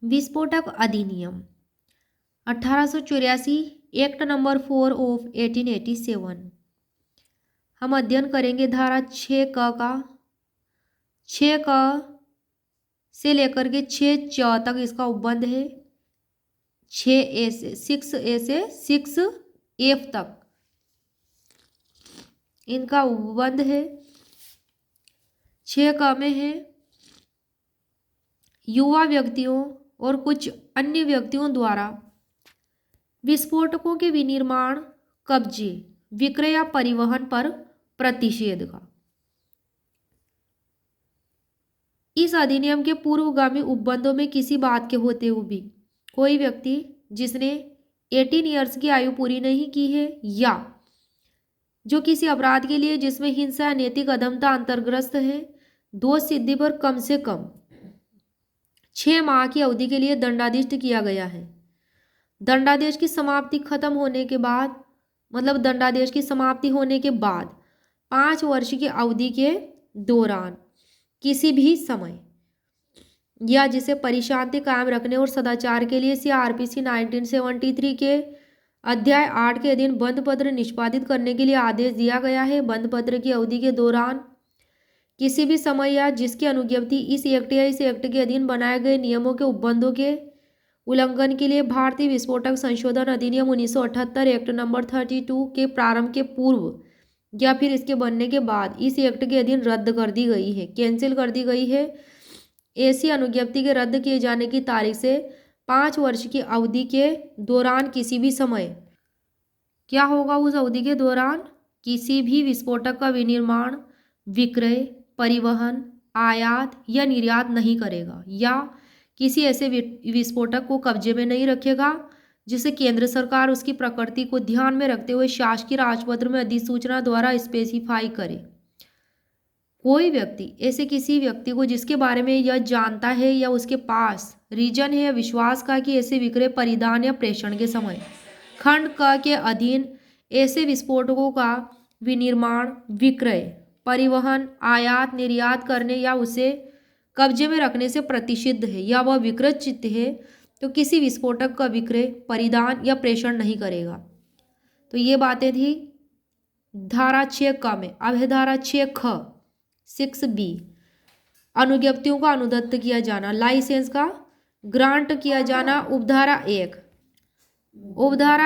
विस्फोटक अधिनियम 1884, act number 4 of 1887। हम अध्ययन करेंगे धारा 6 का 6 से लेकर के 6 तक इसका उपबंध है। 6A से 6A से 6F तक इनका उपबंध है। 6 में है युवा व्यक्तियों और कुछ अन्य व्यक्तियों द्वारा विस्फोटकों के विनिर्माण, कब्जे, विक्रय या परिवहन पर प्रतिषेध का। इस अधिनियम के पूर्वगामी उपबंधों में किसी बात के होते हुए भी कोई व्यक्ति जिसने 18 ईयर्स की आयु पूरी नहीं की है या जो किसी अपराध के लिए जिसमें हिंसा या नैतिक अधमता अंतर्ग्रस्त है, दोष सिद्धि पर कम से कम 6 माह की अवधि के लिए दंडाधिष्ट किया गया है। दंडादेश की समाप्ति खत्म होने के बाद, मतलब दंडादेश की समाप्ति होने के बाद 5 वर्ष की अवधि के दौरान किसी भी समय या जिसे परिशांति कायम रखने और सदाचार के लिए CRPC 1973 के अध्याय 8 के अधीन बंद पत्र निष्पादित करने के लिए आदेश दिया गया है। बंद पत्र की अवधि के दौरान किसी भी समय या जिसकी अनुज्ञप्ति इस एक्ट या इस एक्ट के अधीन बनाए गए नियमों के उपबंधों के उल्लंघन के लिए भारतीय विस्फोटक संशोधन अधिनियम 1978 एक्ट नंबर 32 के प्रारंभ के पूर्व या फिर इसके बनने के बाद इस एक्ट के अधीन रद्द कर दी गई है, कैंसिल कर दी गई है। ऐसी अनुज्ञप्ति के रद्द किए जाने की तारीख से 5 वर्ष की अवधि के दौरान किसी भी समय क्या होगा, उस अवधि के दौरान किसी भी विस्फोटक का विनिर्माण, विक्रय, परिवहन, आयात या निर्यात नहीं करेगा या किसी ऐसे विस्फोटक को कब्जे में नहीं रखेगा जिसे केंद्र सरकार उसकी प्रकृति को ध्यान में रखते हुए शासकीय राजपत्र में अधिसूचना द्वारा स्पेसिफाई करे। कोई व्यक्ति ऐसे किसी व्यक्ति को जिसके बारे में यह जानता है या उसके पास रीजन है या विश्वास का कि ऐसे विक्रय, परिधान या प्रेषण के समय खंड क के अधीन ऐसे विस्फोटकों का विनिर्माण, विक्रय, परिवहन, आयात, निर्यात करने या उसे कब्जे में रखने से प्रतिषिद्ध है या वह विकृत चित्त है तो किसी विस्फोटक का विक्रय, परिधान या प्रेषण नहीं करेगा। तो ये बातें थी धारा 6 में। अब है धारा 6B, अनुज्ञप्तियों का अनुदत्त किया जाना, लाइसेंस का ग्रांट किया जाना। उपधारा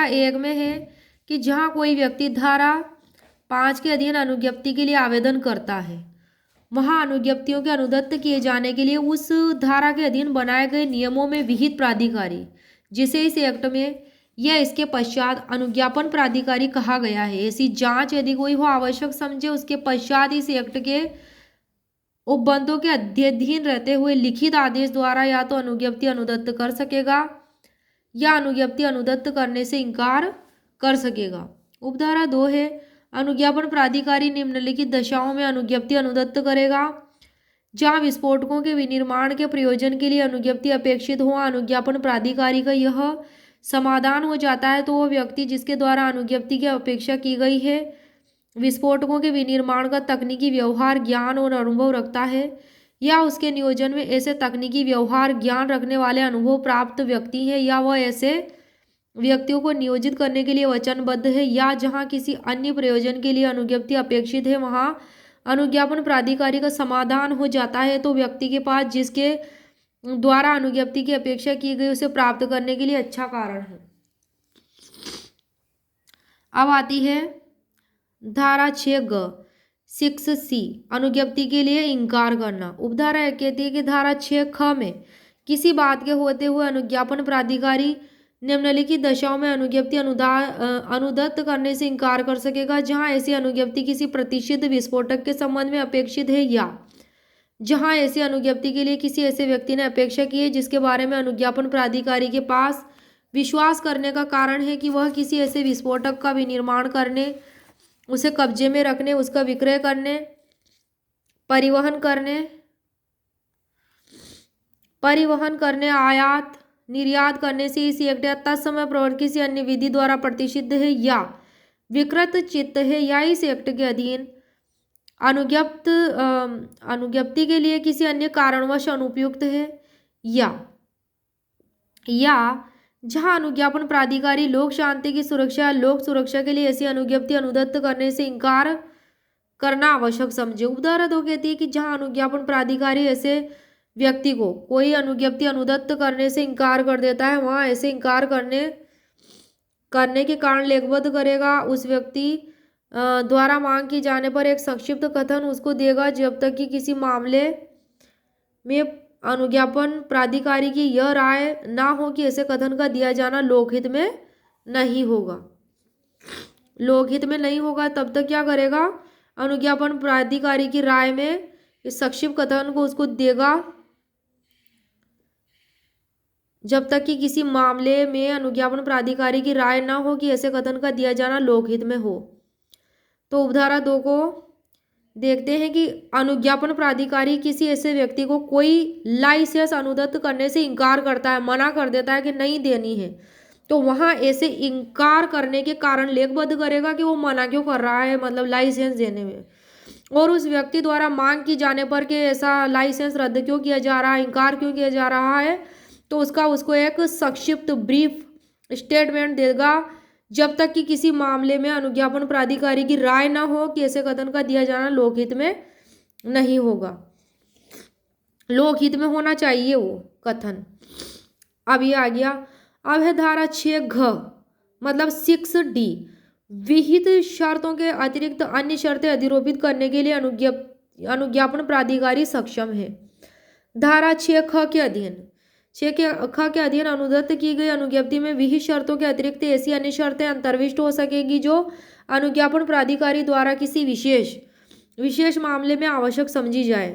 1 में है कि जहां कोई व्यक्ति धारा 5 के अधीन अनुज्ञप्ति के लिए आवेदन करता है वहां अनुज्ञप्तियों के अनुदत्त किए जाने के लिए उस धारा के अधीन बनाए गए नियमों में विहित प्राधिकारी, जिसे इस एक्ट में या इसके पश्चात अनुज्ञापन प्राधिकारी कहा गया है, ऐसी जांच यदि कोई हो आवश्यक समझे उसके पश्चात इस एक्ट के उपबंधों के अध्ययन रहते हुए लिखित आदेश द्वारा या तो अनुज्ञप्ति अनुदत्त कर सकेगा या अनुज्ञप्ति अनुदत्त करने से इनकार कर सकेगा। उपधारा 2 है अनुज्ञापन प्राधिकारी निम्नलिखित दशाओं में अनुज्ञप्ति अनुदत्त करेगा। जहां विस्फोटकों के विनिर्माण के प्रयोजन के लिए अनुज्ञप्ति अपेक्षित हो, अनुज्ञापन प्राधिकारी का यह समाधान हो जाता है तो वह व्यक्ति जिसके द्वारा अनुज्ञप्ति की अपेक्षा की गई है विस्फोटकों के विनिर्माण का तकनीकी व्यवहार ज्ञान और अनुभव रखता है या उसके नियोजन में ऐसे तकनीकी व्यवहार ज्ञान रखने वाले अनुभव प्राप्त व्यक्ति है या वह ऐसे व्यक्तियों को नियोजित करने के लिए वचनबद्ध है या जहां किसी अन्य प्रयोजन के लिए अनुज्ञप्ति अपेक्षित है वहां अनुज्ञापन प्राधिकारी का समाधान हो जाता है तो व्यक्ति के पास जिसके द्वारा अनुज्ञप्ति की अपेक्षा की गई उसे प्राप्त करने के लिए अच्छा कारण है। अब आती है धारा 6C, अनुज्ञप्ति के लिए इनकार करना। उपधारा 1 कहती है कि धारा 6 में किसी बात के होते हुए अनुज्ञापन प्राधिकारी निम्नलिखित दशाओं में अनुज्ञप्ति अनुदत्त करने से इनकार कर सकेगा। जहां ऐसी अनुज्ञप्ति किसी प्रतिष्ठित विस्फोटक के संबंध में अपेक्षित है या जहां ऐसी अनुज्ञप्ति के लिए किसी ऐसे व्यक्ति ने अपेक्षा की है जिसके बारे में अनुज्ञापन प्राधिकारी के पास विश्वास करने का कारण है कि वह किसी ऐसे विस्फोटक का विनिर्माण करने, उसे कब्जे में रखने, उसका विक्रय करने, परिवहन करने, आयात निर्यात करने से इस एक्ट या तत्समय प्रवर्तित किसी अन्य विधि द्वारा प्रतिषिद्ध है या विकृत चित्त है या इस एक्ट के अधीन अनुज्ञप्ति के लिए किसी अन्य कारणवश अनुपयुक्त है या या जहां अनुज्ञापन प्राधिकारी लोक शांति की सुरक्षा, लोक सुरक्षा के लिए ऐसी अनुज्ञप्ति अनुदत्त करने से इंकार करना आवश्यक समझे। उपधारा 2 कहती है कि जहां अनुज्ञापन प्राधिकारी ऐसे व्यक्ति को कोई अनुज्ञप्ति अनुदत्त करने से इंकार कर देता है, वहां ऐसे इंकार करने के कारण लेखबद्ध करेगा, उस व्यक्ति द्वारा मांग की जाने पर एक संक्षिप्त कथन उसको देगा जब तक कि किसी मामले में अनुज्ञापन प्राधिकारी की यह राय ना हो कि ऐसे कथन का दिया जाना लोकहित में नहीं होगा। लोकहित में नहीं होगा तब तक क्या करेगा, अनुज्ञापन प्राधिकारी की राय में इस संक्षिप्त कथन को उसको देगा जब तक कि किसी मामले में अनुज्ञापन प्राधिकारी की राय ना हो कि ऐसे कथन का दिया जाना लोकहित में हो। तो उपधारा 2 को देखते हैं कि अनुज्ञापन प्राधिकारी किसी ऐसे व्यक्ति को कोई लाइसेंस अनुदत्त करने से इंकार करता है, मना कर देता है कि नहीं देनी है, तो वहां ऐसे इंकार करने के कारण लेखबद्ध करेगा कि वो मना क्यों कर रहा है, मतलब लाइसेंस देने में, और उस व्यक्ति द्वारा मांग की जाने पर कि ऐसा लाइसेंस रद्द क्यों किया जा रहा है, इंकार क्यों किया जा रहा है, तो उसको एक संक्षिप्त ब्रीफ स्टेटमेंट देगा जब तक कि किसी मामले में अनुज्ञापन प्राधिकारी की राय ना हो कि ऐसे कथन का दिया जाना लोकहित में नहीं होगा। लोकहित में होना चाहिए वो कथन। अब ये आ गया, अब है धारा 6 घ मतलब 6D, विहित शर्तों के अतिरिक्त अन्य शर्तें अधिरोपित करने के लिए अनुज्ञापन प्राधिकारी सक्षम है। धारा 6 ख के अधीन 6 ख के अधीन अनुदत्त की गई अनुज्ञप्ति में विहित शर्तों के अतिरिक्त ऐसी अन्य शर्तें अंतर्विष्ट हो सकेगी जो अनुज्ञापन प्राधिकारी द्वारा किसी विशेष मामले में आवश्यक समझी जाए।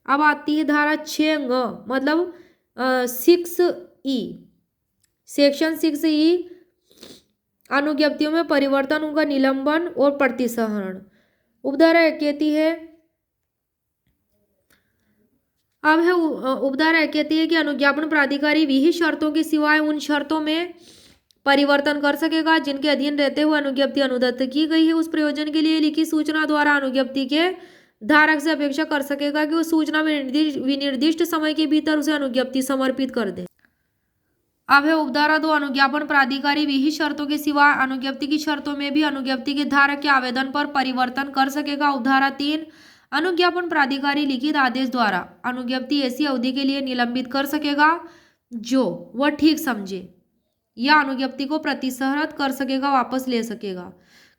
अब आती है धारा 6 ङ मतलब 6E, सेक्शन 6E, अनुज्ञप्तियों में परिवर्तन, उनका निलंबन और प्रतिसहरण। उपधारा कहती है, अब है उपधारा कहती है कि अनुज्ञापन प्राधिकारी विहित शर्तों के सिवाय उन शर्तों में परिवर्तन कर सकेगा जिनके अधीन रहते हुए अनुज्ञप्ति अनुदत्त की गई है। उस प्रयोजन के लिए लिखी सूचना द्वारा अनुज्ञप्ति के धारक से अपेक्षा कर सकेगा कि उस सूचना में विनिर्दिष्ट समय के भीतर उसे अनुज्ञप्ति समर्पित कर दे। अब है उपधारा 2, अनुज्ञापन प्राधिकारी विहित शर्तों के सिवाय अनुज्ञप्ति की शर्तों में भी अनुज्ञप्ति के धारक के आवेदन पर परिवर्तन कर सकेगा। उपधारा 3, अनुज्ञापन प्राधिकारी लिखित आदेश द्वारा अनुज्ञप्ति ऐसी अवधि के लिए निलंबित कर सकेगा जो वह ठीक समझे, या अनुज्ञप्ति को प्रतिसहृत कर सकेगा, वापस ले सकेगा।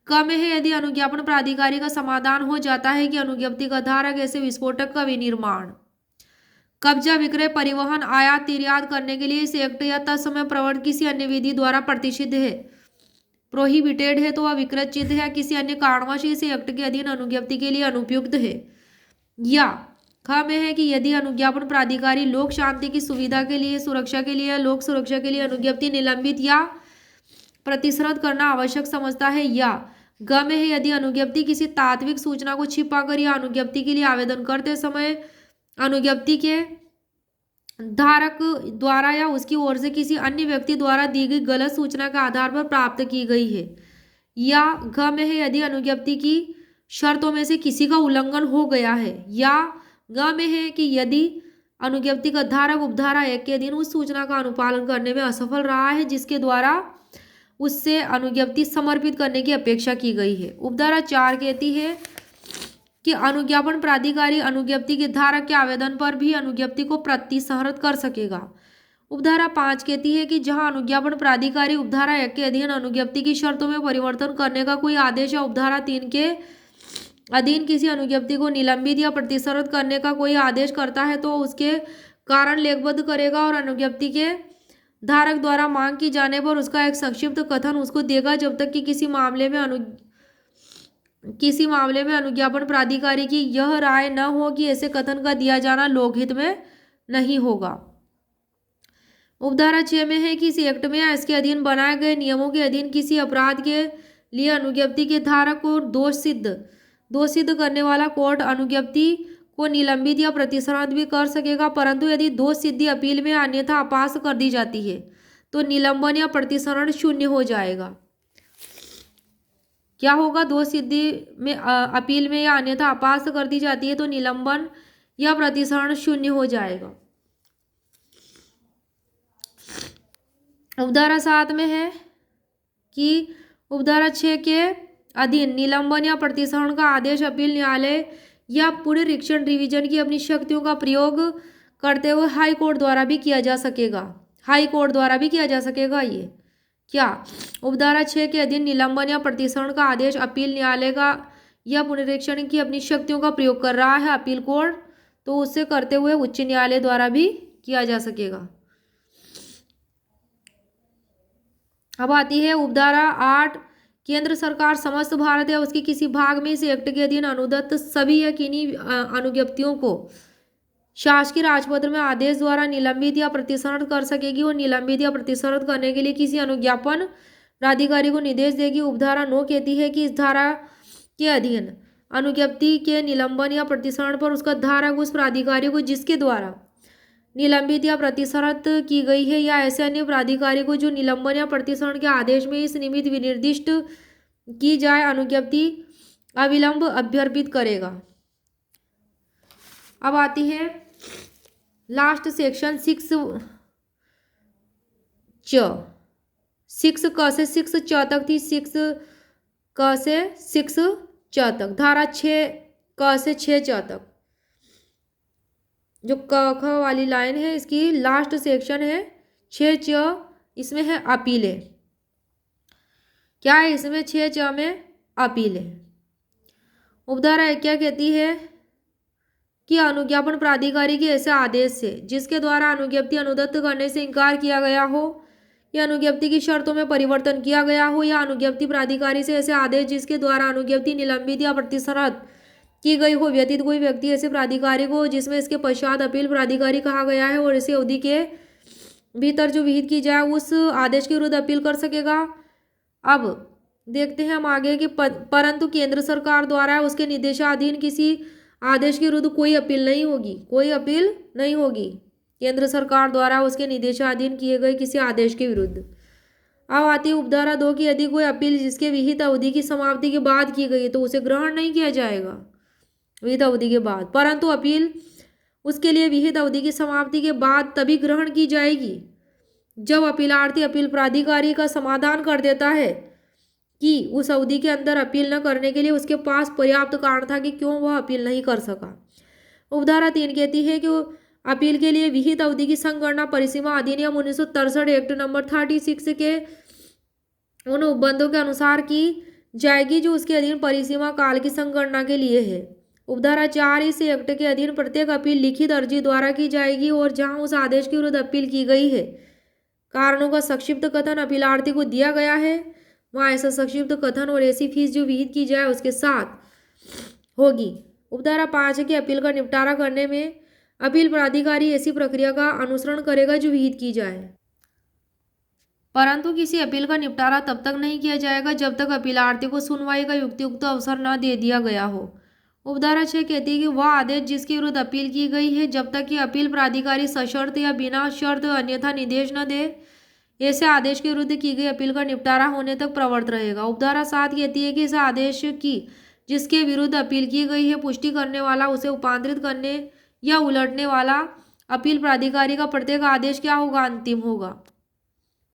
क में है, यदि अनुज्ञापन प्राधिकारी का समाधान हो जाता है कि अनुज्ञप्ति का धारक ऐसे विस्फोटक का विनिर्माण, कब्जा, विक्रय, परिवहन, आयात निर्यात करने के लिए इस एक्ट या तत्समय प्रवर्तित किसी अन्य विधि द्वारा प्रतिषिद्ध है, प्रोहिबिटेड है, तो वह विकृत है या किसी अन्य कारणवश इस एक्ट के अधीन अनुज्ञप्ति के लिए अनुपयुक्त है। या ख में है कि यदि अनुज्ञापन प्राधिकारी लोक शांति की सुविधा के लिए, सुरक्षा के लिए, लोक सुरक्षा के लिए अनुज्ञप्ति निलंबित या प्रतिसरद करना आवश्यक समझता है। या ग में है, यदि अनुज्ञप्ति किसी तात्विक सूचना को छिपाकर या अनुज्ञप्ति के लिए आवेदन करते समय अनुज्ञप्ति के धारक द्वारा या उसकी ओर से किसी अन्य व्यक्ति द्वारा दी गई गलत सूचना के आधार पर प्राप्त की गई है। या घ में है, यदि अनुज्ञप्ति की शर्तों में से किसी का उल्लंघन हो गया है। या ग में है कि यदि अनुज्ञप्ति का धारक उपधारा 1 के अधीन उस सूचना का अनुपालन करने में असफल रहा है जिसके द्वारा उससे अनुज्ञप्ति समर्पित करने की अपेक्षा की गई है। उपधारा 4 कहती है कि अनुज्ञापन प्राधिकारी अनुज्ञप्ति के धारक के आवेदन पर भी अनुज्ञप्ति को प्रतिसहृत कर सकेगा। उपधारा 5 कहती है कि जहां अनुज्ञापन प्राधिकारी उपधारा 1 के अधीन अनुज्ञप्ति की शर्तों में परिवर्तन करने का कोई आदेश या उपधारा 3 के अधीन किसी अनुज्ञप्ति को निलंबित या प्रतिसहृत करने का कोई आदेश करता है तो उसके कारण लेखबद्ध करेगा और अनुज्ञप्ति के धारक द्वारा मांग की जाने पर उसका एक संक्षिप्त कथन उसको देगा जब तक कि किसी मामले में अनुज्ञापन प्राधिकारी की यह राय न हो कि ऐसे कथन का दिया जाना लोकहित में नहीं होगा। उपधारा 6 में है कि इस एक्ट में या इसके अधीन बनाए गए नियमों के अधीन किसी अपराध के लिए अनुज्ञप्ति के धारक को दोष सिद्ध करने वाला कोर्ट अनुज्ञप्ति को निलंबित या प्रतिसहृत भी कर सकेगा, परंतु यदि दोष सिद्धि अपील में अन्यथा अपास कर दी जाती है तो निलंबन या प्रतिसहरण शून्य हो जाएगा। क्या होगा, दोष सिद्धि में अपील में या अन्यथा अपास कर दी जाती है तो निलंबन या प्रतिसहरण शून्य हो जाएगा। उपधारा 7 में है कि उपधारा 6 के अधीन निलंबन या प्रतिसरण का आदेश अपील न्यायालय या पुनरीक्षण रिवीजन की अपनी शक्तियों का प्रयोग करते हुए हाई कोर्ट द्वारा भी किया जा सकेगा। हाई कोर्ट द्वारा भी किया जा सकेगा ये क्या? उपधारा 6 के अधीन निलंबन या प्रतिसरण का आदेश अपील न्यायालय का या पुनरीक्षण की अपनी शक्तियों का प्रयोग कर रहा है अपील कोर्ट, तो उससे करते हुए उच्च न्यायालय द्वारा भी किया जा सकेगा। अब आती है उपधारा 8, केंद्र सरकार समस्त भारत या उसके किसी भाग में इस एक्ट के अधीन अनुदत्त सभी यकीनी अनुज्ञप्तियों को शासकीय राजपत्र में आदेश द्वारा निलंबित या प्रतिसरण कर सकेगी और निलंबित या प्रतिसरण करने के लिए किसी अनुज्ञापन प्राधिकारी को निर्देश देगी। उपधारा 9 कहती है कि इस धारा के अधीन अनुज्ञप्ति के निलंबन या प्रतिसरण पर उसका धारक उस प्राधिकारी को जिसके द्वारा निलंबित या प्रतिसरण की गई है या ऐसे अन्य प्राधिकारी को जो निलंबन या प्रतिसरण के आदेश में इस निमित्त विनिर्दिष्ट की जाए अनुज्ञप्ति अविलंब अभ्यर्पित करेगा। अब आती है लास्ट सेक्शन 6 क से 6 च तक थी, 6 क से 6 च तक, धारा 6 क से 6 च तक जो क ख वाली लाइन है इसकी लास्ट सेक्शन है 6 च, इसमें है अपीलें। क्या है इसमें? 6 च में अपीलें। उपधारा क्या कहती है कि अनुज्ञापन प्राधिकारी के ऐसे आदेश से जिसके द्वारा अनुज्ञप्ति अनुदत्त करने से इनकार किया गया हो या अनुज्ञप्ति की शर्तों में परिवर्तन किया गया हो या अनुज्ञप्ति प्राधिकारी से ऐसे आदेश जिसके द्वारा अनुज्ञप्ति निलंबित या प्रतिसरण की गई हो व्यतीत कोई व्यक्ति ऐसे प्राधिकारी को जिसमें इसके पश्चात अपील प्राधिकारी कहा गया है और इसे अवधि के भीतर जो विहित की जाए उस आदेश के विरुद्ध अपील कर सकेगा। अब देखते हैं हम आगे कि परंतु केंद्र सरकार द्वारा उसके निर्देशाधीन किसी आदेश के विरुद्ध कोई अपील नहीं होगी, कोई अपील नहीं होगी केंद्र सरकार द्वारा उसके निर्देशाधीन किए गए किसी आदेश के विरुद्ध। अब आती है उपधारा 2 की यदि कोई अपील जिसके विहित अवधि की समाप्ति के बाद की गई तो उसे ग्रहण नहीं किया जाएगा विहित अवधि के बाद, परंतु अपील उसके लिए विहित अवधि की समाप्ति के बाद तभी ग्रहण की जाएगी जब अपीलार्थी अपील प्राधिकारी का समाधान कर देता है कि उस अवधि के अंदर अपील न करने के लिए उसके पास पर्याप्त कारण था कि क्यों वह अपील नहीं कर सका। उपधारा 3 कहती है कि अपील के लिए विहित अवधि की संगणना परिसीमा अधिनियम 1963 एक्ट नंबर 36 के उन उपबंधों के अनुसार की जाएगी जो उसके अधीन परिसीमा काल की संगणना के लिए है। उपधारा 4 इस एक्ट के अधीन प्रत्येक अपील लिखित अर्जी द्वारा की जाएगी और जहां उस आदेश के विरुद्ध अपील की गई है कारणों का संक्षिप्त कथन अपीलार्थी को दिया गया है वहाँ ऐसा संक्षिप्त कथन और ऐसी फीस जो विहित की जाए उसके साथ होगी। उपधारा 5 के अपील का निपटारा करने में अपील प्राधिकारी ऐसी प्रक्रिया का अनुसरण करेगा जो विहित की जाए, परंतु किसी अपील का निपटारा तब तक नहीं किया जाएगा जब तक अपीलार्थी को सुनवाई का युक्तियुक्त अवसर न दे दिया गया हो। उपधारा 6 कहती है कि वह आदेश जिसके विरुद्ध अपील की गई है जब तक कि अपील प्राधिकारी सशर्त या बिना शर्त अन्यथा निर्देश न दे ऐसे आदेश के विरुद्ध की गई अपील का निपटारा होने तक प्रवर्त रहेगा। उपधारा 7 कहती है कि इस आदेश की जिसके विरुद्ध अपील की गई है पुष्टि करने वाला उसे उपांतरित करने या उलटने वाला अपील प्राधिकारी का प्रत्येक आदेश क्या होगा? अंतिम होगा।